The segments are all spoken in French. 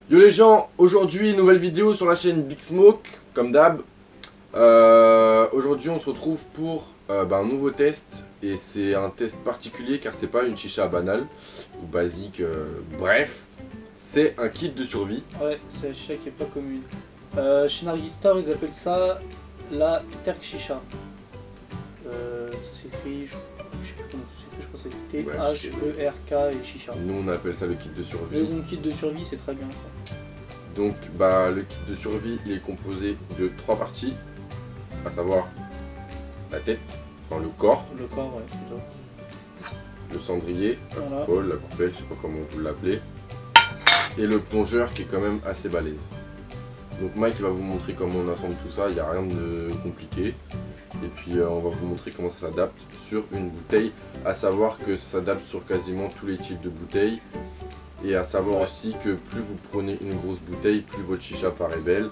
Yo les gens, aujourd'hui nouvelle vidéo sur la chaîne Big Smoke, comme d'hab. Aujourd'hui on se retrouve pour un nouveau test. Et c'est un test particulier car c'est pas une chicha banale ou basique, bref. C'est un kit de survie. Ouais, c'est la chicha qui est pas commune. Chez Nargis Store, ils appellent ça la Terk Chicha. Ça s'écrit, je sais plus comment ça s'écrit, je crois que c'est T-H-E-R-K et Chicha. Nous on appelle ça le kit de Mais survie. mon kit de survie, c'est très bien. Quoi. Donc le kit de survie il est composé de 3 parties, à savoir la tête, enfin le corps, Le corps, ouais, plutôt. le cendrier, la Voilà. coupole, la coupelle, je sais pas comment vous l'appelez, et le plongeur qui est quand même assez balèze. Donc Mike va vous montrer comment on assemble tout ça, il n'y a rien de compliqué. Et puis on va vous montrer comment ça s'adapte sur une bouteille, à savoir que ça s'adapte sur quasiment tous les types de bouteilles. Et à savoir aussi que plus vous prenez une grosse bouteille, plus votre chicha paraît belle.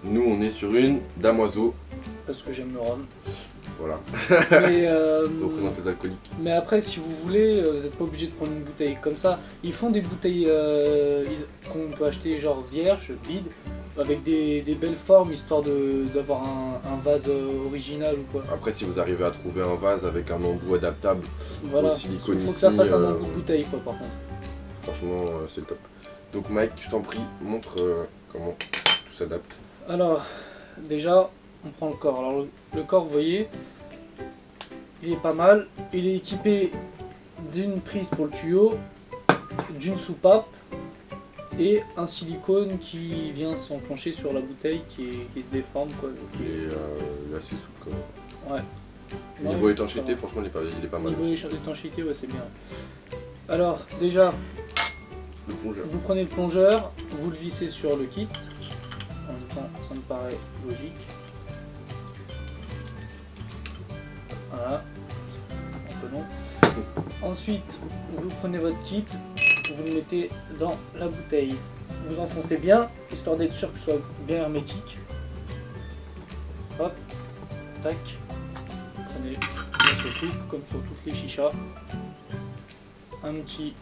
Nous on est sur une damoiseau, Parce que j'aime le rhum. voilà, Mais, représente les alcooliques. mais après, si vous voulez, vous n'êtes pas obligé de prendre une bouteille comme ça. Ils font des bouteilles qu'on peut acheter genre vierges, vides, avec des belles formes, histoire d'avoir un vase original ou quoi. Après si vous arrivez à trouver un vase avec un embout adaptable, Voilà, au il silicone faut que ça ici, fasse un embout de bouteille quoi par contre. franchement c'est le top. Donc Mike, je t'en prie, montre comment tout s'adapte. Alors, déjà, on prend le corps. Alors le corps, vous voyez, il est pas mal. Il est équipé d'une prise pour le tuyau, d'une soupape et un silicone qui vient s'enclencher sur la bouteille qui se déforme quoi. Il est assez souple quand même. Ouais. Niveau Ouais, étanchéité, ça franchement il est pas va. mal. Niveau aussi. étanchéité, ouais, c'est bien. Alors, déjà, Le plongeur. vous prenez le plongeur, vous le vissez sur le kit. En même temps, ça me paraît logique. Voilà. Un peu long. Ensuite, vous prenez votre kit, vous le mettez dans la bouteille. Vous enfoncez bien, histoire d'être sûr que ce soit bien hermétique. Hop, tac. Prenez bien sur tout, comme sur toutes les chichas. Un petit...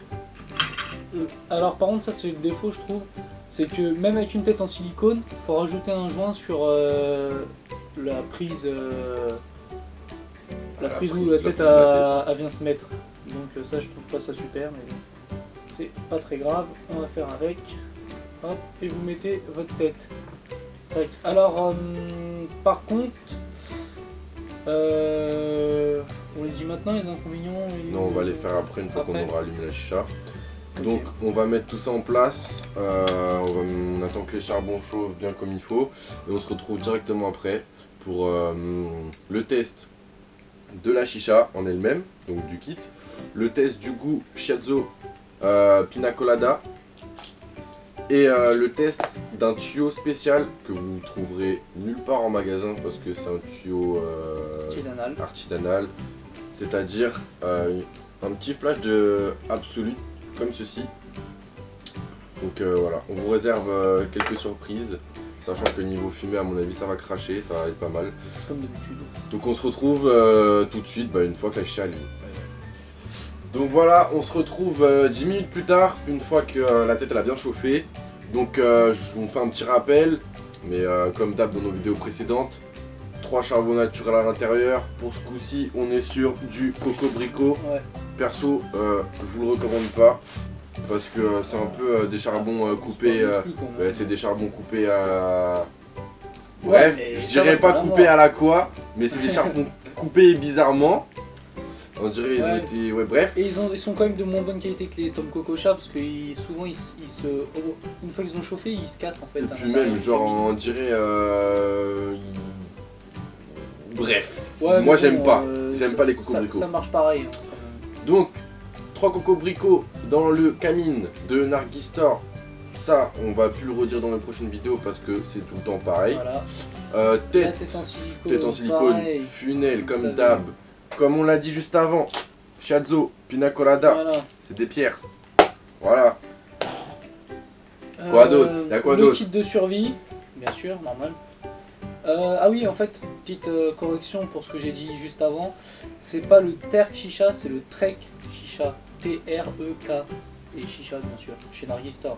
Alors par contre, ça c'est le défaut je trouve, c'est que même avec une tête en silicone, il faut rajouter un joint sur la prise où la tête elle vient se mettre. Donc ça je trouve pas ça super, mais c'est pas très grave, on va faire avec. Hop, et vous mettez votre tête. Tac. Alors par contre, on les dit maintenant les inconvénients Non, on va les faire après une fois qu'on Après. aura allumé la chicha. Ok. Donc on va mettre tout ça en place, on attend que les charbons chauffent bien comme il faut et on se retrouve directement après pour le test de la chicha en elle-même, donc du kit, le test du goût shiatsu pina colada et le test d'un tuyau spécial que vous ne trouverez nulle part en magasin parce que c'est un tuyau artisanal, c'est-à-dire un petit flash de Absolut comme ceci. Donc voilà, on vous réserve quelques surprises, sachant que niveau fumée à mon avis ça va cracher, ça va être pas mal. Comme d'habitude. Donc on se retrouve tout de suite une fois que la chicha est allumée. Donc voilà, on se retrouve 10 minutes plus tard, une fois que la tête elle a bien chauffé. Donc je vous fais un petit rappel, mais comme d'hab dans nos vidéos précédentes, 3 charbons naturels à l'intérieur. Pour ce coup-ci, on est sur du coco-brico. Ouais. Perso, je vous le recommande pas parce que c'est un peu des charbons coupés. Ouais, c'est des charbons coupés à. Bref, mais je ça dirais reste pas pas la coupés mort. à la quoi, mais c'est des charbons coupés bizarrement. On dirait ils ont Ouais. été. Ouais, bref. Et ils sont quand même de moins bonne qualité que les Tom Coco Chat parce que souvent une fois qu'ils ont chauffé, ils se cassent en fait. Et à puis l'intérieur même, du genre, cabine. on dirait. Bref, Ouais, moi mais j'aime bon, pas. J'aime ça- pas les coco-bricots. Ça marche pareil. Hein, quand même. Donc, 3 coco-bricots dans le camine de Nargis Store. Ça, on va plus le redire dans les prochaines vidéos parce que c'est tout le temps pareil. Voilà. La Tête tête en silicone. silicone, funnel Vous comme savez. d'hab. Comme on l'a dit juste avant, shiatsu, pina colada, Voilà. c'est des pierres. Voilà. Quoi d'autre? Y'a quoi Le d'autre? kit de survie, bien sûr, normal. Ah oui, en fait, petite correction pour ce que j'ai dit juste avant. C'est pas le Terk Chicha, c'est le Trek Chicha. T-R-E-K. et chicha bien sûr, chez Nargis Store.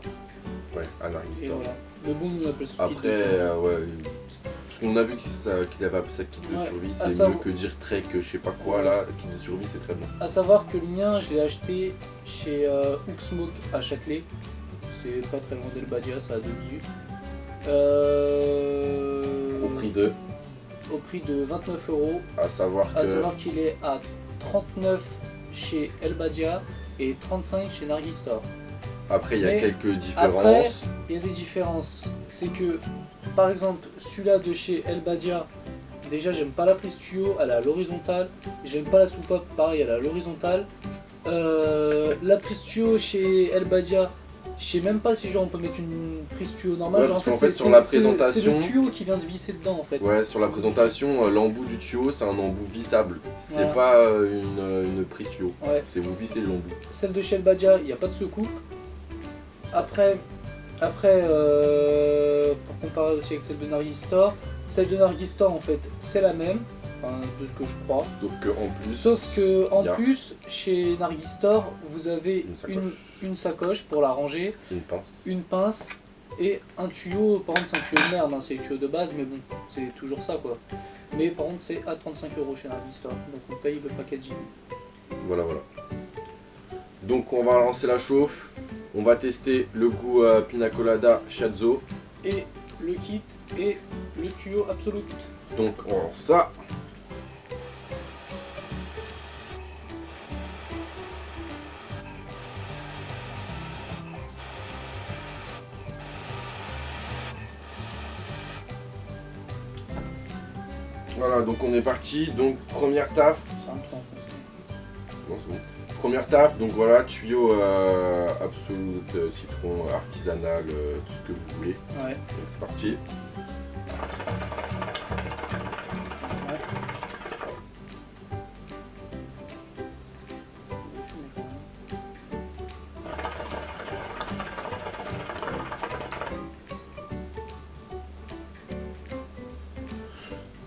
Ouais, à Nargis Et Store. voilà. Mais bon, on appelle ça kit Après, de survie. ouais, parce qu'on a vu qu'ils avaient appelé ça kit de Ouais, survie, à c'est savoir- mieux que dire trek, je sais pas quoi, Ouais. là, kit de survie c'est très bien. A savoir que le mien, je l'ai acheté chez Hooksmoke à Châtelet. C'est pas très loin d'Elbadia, ça a 2 minutes. Au prix de, 29 €. à savoir À que, savoir qu'il est à 39 chez Elbadia et 35 chez Nargis Store. après il y a Mais quelques après, différences. il y a des différences. C'est que, par exemple, celui-là de chez Elbadia, déjà j'aime pas la prise tuyau, elle est à l'horizontale. J'aime pas la soupape, pareil, elle est à l'horizontale. La prise tuyau chez Elbadia, je sais même pas si genre on peut mettre une prise tuyau normale. Ouais, Genre, parce qu'en fait, sur la présentation- c'est le tuyau qui vient se visser dedans en fait. Ouais, sur la présentation, l'embout du tuyau c'est un embout vissable, c'est Voilà. pas une prise tuyau, Ouais. c'est vous vissez l'embout. Celle de chez Elbadia, il n'y a pas de secoupe. Après, pour comparer aussi avec celle de Nargis Store, celle de Nargis Store en fait c'est la même, enfin de ce que je crois. Sauf que en plus, Sauf que en y a plus chez Nargis Store vous avez une sacoche. une sacoche pour la ranger, une pince. une pince et un tuyau. Par contre c'est un tuyau de merde, hein, c'est le tuyau de base mais bon c'est toujours ça quoi. Mais par contre c'est à 35 € chez Nargis Store, donc on paye le packaging. Voilà, voilà. Donc on va lancer la chauffe, on va tester le goût Pina Colada Shiatsu. Et le kit et le tuyau Absolute. Donc on lance ça. Voilà, donc on est parti. Donc première taf. C'est un peu enfoncé. Non, c'est bon. Première taf, donc voilà, tuyau Absolute, citron, artisanal, tout ce que vous voulez. Ouais. Donc c'est parti. Ouais.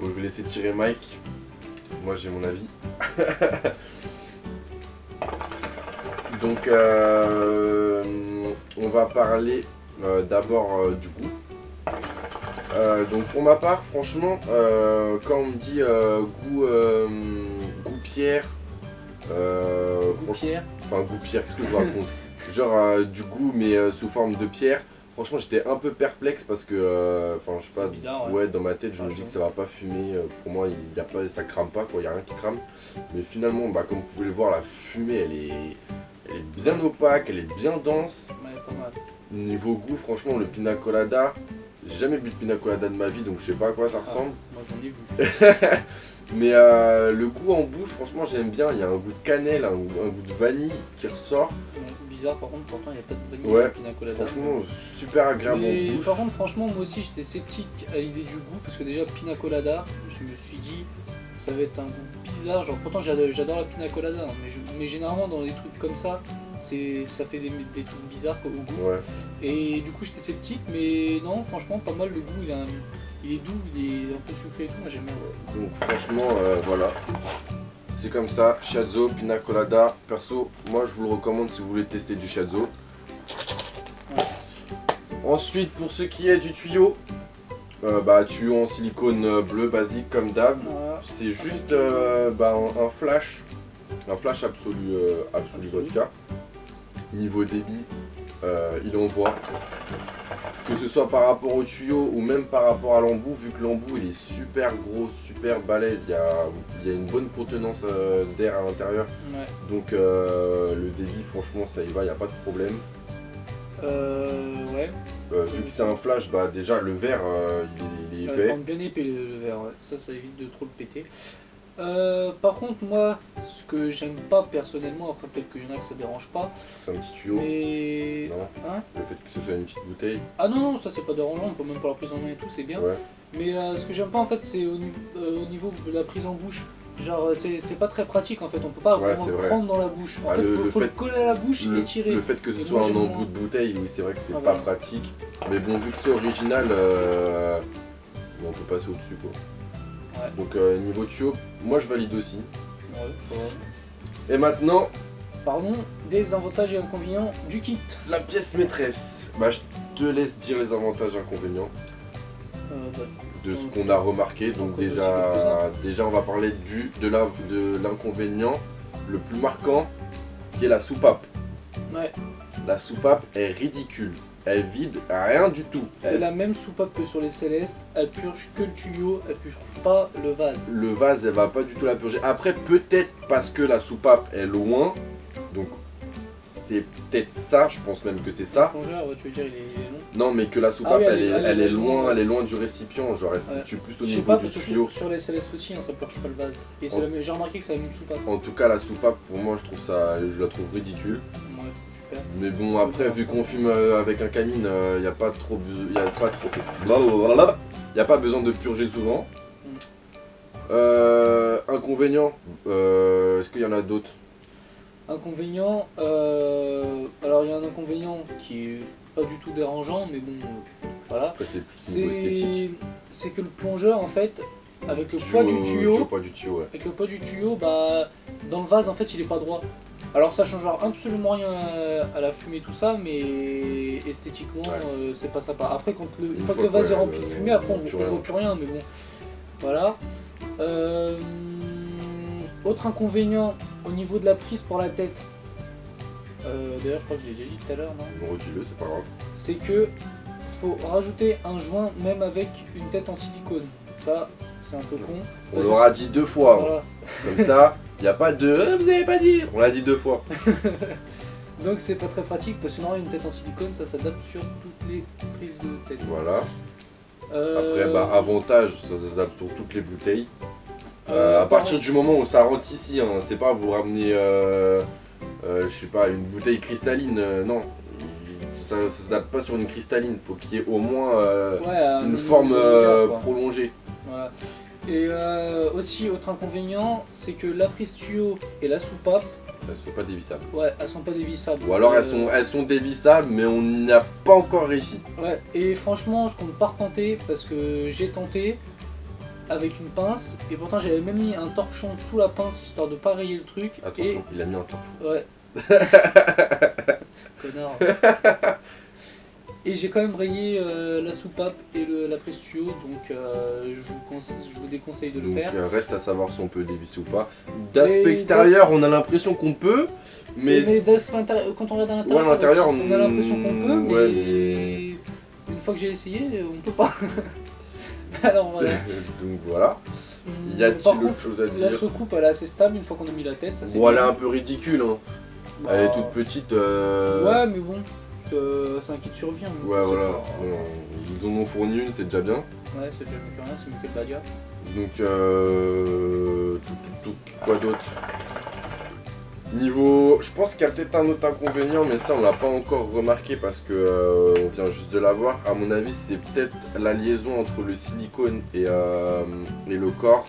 Bon, je vais laisser tirer Mike. Moi j'ai mon avis. Donc on va parler d'abord du goût. Donc pour ma part, franchement, quand on me dit goût pierre, Pierre. enfin goût pierre, qu'est-ce que je vous raconte? Genre du goût mais sous forme de pierre. Franchement, j'étais un peu perplexe parce que, enfin, je sais C'est pas, bizarre, ouais, dans ma tête, je me Ouais, dis je que ça va pas fumer. Pour moi, il y a pas, ça crame pas, quoi, il y a rien qui crame. Mais finalement, bah, comme vous pouvez le voir, la fumée, elle est bien opaque, elle est bien dense. Ouais, pas mal. Niveau goût, franchement, le pina colada, j'ai jamais bu de pina colada de ma vie, donc je sais pas à quoi ça ressemble. Moi j'en ai vu. Mais le goût en bouche, franchement, j'aime bien. Il y a un goût de cannelle, un goût de vanille qui ressort. Bizarre par contre, pourtant il n'y a pas de vanille Ouais, dans le pina colada. Franchement, super agréable Mais en bouche. par contre, franchement, moi aussi j'étais sceptique à l'idée du goût parce que déjà pina colada, je me suis dit ça va être un goût bizarre. Genre, pourtant j'adore la pina colada, hein, mais généralement dans des trucs comme ça, ça fait des trucs bizarres au goût. Ouais. Et du coup j'étais sceptique, mais non, franchement pas mal le goût, il est doux, il est un peu sucré et tout, moi j'aime bien. Donc franchement, voilà. C'est comme ça, Shiatsu, Pina Colada. Perso, moi je vous le recommande si vous voulez tester du Shiatsu. Ouais. Ensuite, pour ce qui est du tuyau, tuyau en silicone bleu basique comme d'hab. Voilà. C'est juste un flash. Un flash absolu vodka. Niveau débit, il envoie. Que ce soit par rapport au tuyau ou même par rapport à l'embout, vu que l'embout il est super gros, super balèze, il y a une bonne contenance d'air à l'intérieur. Ouais. Donc le débit, franchement, ça y va, il n'y a pas de problème. Ouais. Vu que c'est un flash, bah déjà le verre il est Ouais, épais. il rentre bien épais le verre, ouais. Ça évite de trop le péter. Par contre, moi, ce que j'aime pas personnellement, après peut-être qu'il y en a que ça dérange pas, C'est un petit tuyau. mais. Non, Hein le fait que ce soit une petite bouteille. Ah non, ça c'est pas dérangeant, on peut même pas la prise en main et tout, c'est bien. Ouais. Mais ce que j'aime pas en fait, c'est au niveau de la prise en bouche. Genre, c'est pas très pratique en fait, on peut pas Ouais, vraiment c'est le vrai. prendre dans la bouche. En Ah, fait, le faut le fait- coller à la bouche et tirer. Le fait que ce Et soit moi, un j'aime embout moins. de bouteille, oui, c'est vrai que c'est Ah, pas voilà. pratique. Mais bon, vu que c'est original, on peut passer au-dessus quoi. Ouais. Donc niveau tuyau, moi je valide aussi. Ouais, ça va. Et maintenant, Parlons des avantages et inconvénients du kit. La pièce maîtresse. Bah, je te laisse dire les avantages et inconvénients Bah, de ce qu'on a remarqué. Donc on déjà on va parler de l'inconvénient le plus marquant, qui est la soupape. ouais. La soupape est ridicule. Elle vide rien du tout. C'est la même soupape que sur les Célestes, elle purge que le tuyau, elle purge pas le vase. Le vase, elle va pas du tout la purger. Après, peut-être parce que la soupape est loin, donc c'est peut-être ça, je pense même que c'est ça. Le plongeur, ouais, tu veux dire, il est long. Non, mais que la soupape, oui, elle est loin, elle est loin du récipient, genre elle se situe plus au Je sais niveau pas, du parce que tuyau. sur les Célestes aussi, hein, ça purge pas le vase. Et c'est j'ai remarqué que c'est la même soupape. En tout cas, la soupape, pour moi, je la trouve ridicule. Moi, je trouve super. Mais bon, après, vu qu'on fume avec un camine, il n'y a pas trop, blablabla. Y a pas besoin de purger souvent. Inconvénient, est-ce qu'il y en a d'autres? Inconvénient, alors il y a un inconvénient qui est pas du tout dérangeant, mais bon, voilà. Après, c'est plus niveau esthétique. C'est que le plongeur, en fait, avec le poids du tuyau, ouais. avec le poids du tuyau, bah, dans le vase, en fait, il est pas droit. Alors ça changera absolument rien à la fumée, tout ça, mais esthétiquement, c'est pas sympa. Après, une fois que le vase est rempli de fumée, après on voit plus rien, mais bon, voilà. Autre inconvénient au niveau de la prise pour la tête. D'ailleurs, je crois que j'ai déjà dit tout à l'heure, non? Bon, dis-le, c'est pas grave. C'est que faut rajouter un joint même avec une tête en silicone. Ça, c'est un peu con. On l'aura dit 2 fois. Voilà. Hein. Comme ça, il n'y a pas de vous avez pas dit. On l'a dit 2 fois. Donc c'est pas très pratique parce que normalement une tête en silicone, ça s'adapte sur toutes les prises de tête. Voilà. Après, bah, avantage, ça s'adapte sur toutes les bouteilles. À partir du moment où ça rentre ici, hein, c'est pas vous ramener, je sais pas, une bouteille cristalline, non. Ça s'adapte pas sur une cristalline, faut qu'il y ait au moins une forme prolongée. Voilà. Et aussi, autre inconvénient, c'est que la prise tuyau et la soupape, elles sont pas dévissables. Ouais, elles sont pas dévissables. Ou alors elles sont dévissables, mais on n'y a pas encore réussi. Ouais, et franchement, je compte pas retenter parce que j'ai tenté avec une pince et pourtant j'avais même mis un torchon sous la pince histoire de pas rayer le truc. Attention, il a mis un torchon. Ouais. Connard. Et j'ai quand même rayé la soupape et la prise tuyau, donc je vous déconseille de le faire. Donc reste à savoir si on peut dévisser ou pas. D'aspect extérieur, on a l'impression qu'on peut, mais quand on regarde à l'intérieur, on a l'impression qu'on peut, mais une fois que j'ai essayé, on peut pas. Alors voilà. Donc voilà. Y a-t-il autre chose à dire? La soucoupe, elle est assez stable une fois qu'on a mis la tête. Ça, bon, elle est un peu ridicule, hein. Bah, elle est toute petite. Ouais, mais bon. C'est un kit de survie. Hein, ouais, voilà. Ils en ont fourni une, c'est déjà bien. Ouais, c'est déjà mieux que rien, c'est mieux que le Badia. Donc, quoi d'autre? Niveau. Je pense qu'il y a peut-être un autre inconvénient, mais ça on l'a pas encore remarqué parce que on vient juste de l'avoir. À mon avis, c'est peut-être la liaison entre le silicone et le corps.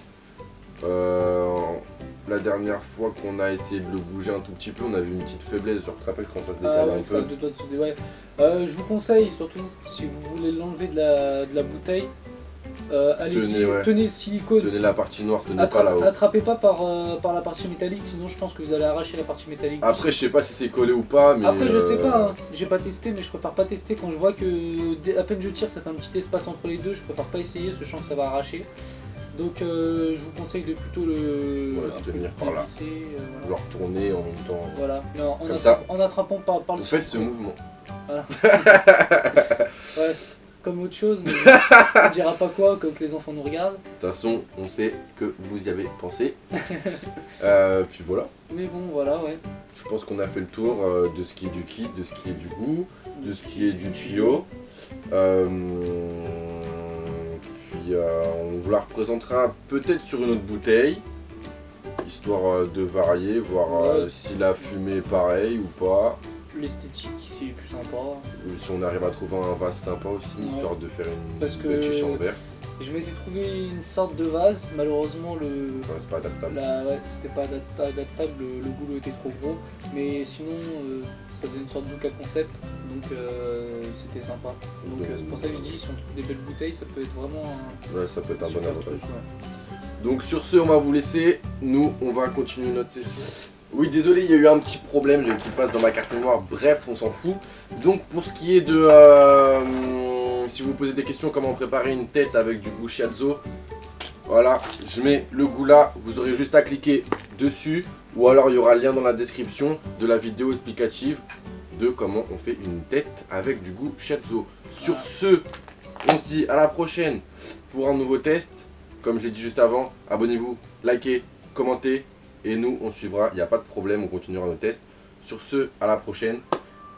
La dernière fois qu'on a essayé de le bouger un tout petit peu, on a vu une petite faiblesse. Genre, tu te rappelles quand ça se décale un peu? Ouais. Je vous conseille surtout, si vous voulez l'enlever de la bouteille, allez-y, tenez le silicone. Tenez la partie noire, tenez pas là-haut. Attrapez pas par la partie métallique, sinon je pense que vous allez arracher la partie métallique. Après, je sais pas si c'est collé ou pas, mais. Après, je sais pas, hein. J'ai pas testé, mais je préfère pas tester quand je vois que à peine je tire, ça fait un petit espace entre les deux. Je préfère pas essayer, sachant que ça va arracher. Donc, je vous conseille de plutôt tenir par là. Voilà. Genre tourner en même temps. Voilà, mais en attrapant par le silicone. Vous faites ce mouvement. Voilà. Ouais, comme autre chose, mais on dira pas quoi, comme que les enfants nous regardent. De toute façon, on sait que vous y avez pensé. Puis voilà. Mais bon, voilà, ouais. Je pense qu'on a fait le tour de ce qui est du kit, de ce qui est du goût, de ce qui est du tuyau. Puis on vous la représentera peut-être sur une autre bouteille, histoire de varier, voir si la fumée est pareille ou pas. L'esthétique, c'est plus sympa. Si on arrive à trouver un vase sympa aussi, histoire de faire une belle chicha en verre. Je m'étais trouvé une sorte de vase, malheureusement c'est pas adaptable. C'était pas adaptable, le goulot était trop gros, mais sinon ça faisait une sorte de concept, donc c'était sympa. Donc c'est pour ça que je dis, si on trouve des belles bouteilles, ça peut être vraiment ça peut être un bon avantage. Truc, ouais. Donc sur ce, on va vous laisser, nous on va continuer notre session. Oui, désolé, il y a eu un petit problème, j'ai eu qui passe dans ma carte mémoire, bref, on s'en fout. Donc pour ce qui est de... si vous posez des questions, comment préparer une tête avec du goût shiatsu, voilà, je mets le goût là, vous aurez juste à cliquer dessus, ou alors il y aura le lien dans la description de la vidéo explicative de comment on fait une tête avec du goût shiatsu. Sur ce, on se dit à la prochaine pour un nouveau test. Comme j'ai dit juste avant, abonnez-vous, likez, commentez. Et nous, on suivra, il n'y a pas de problème, on continuera nos tests. Sur ce, à la prochaine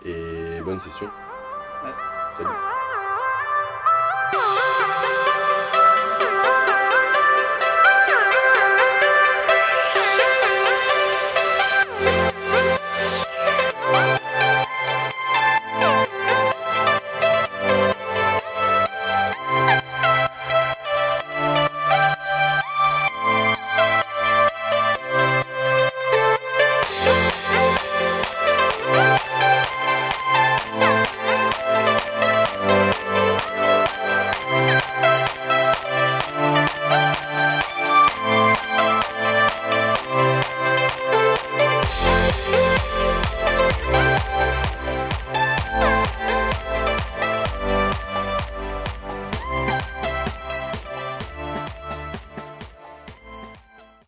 et bonne session. Ouais. Salut.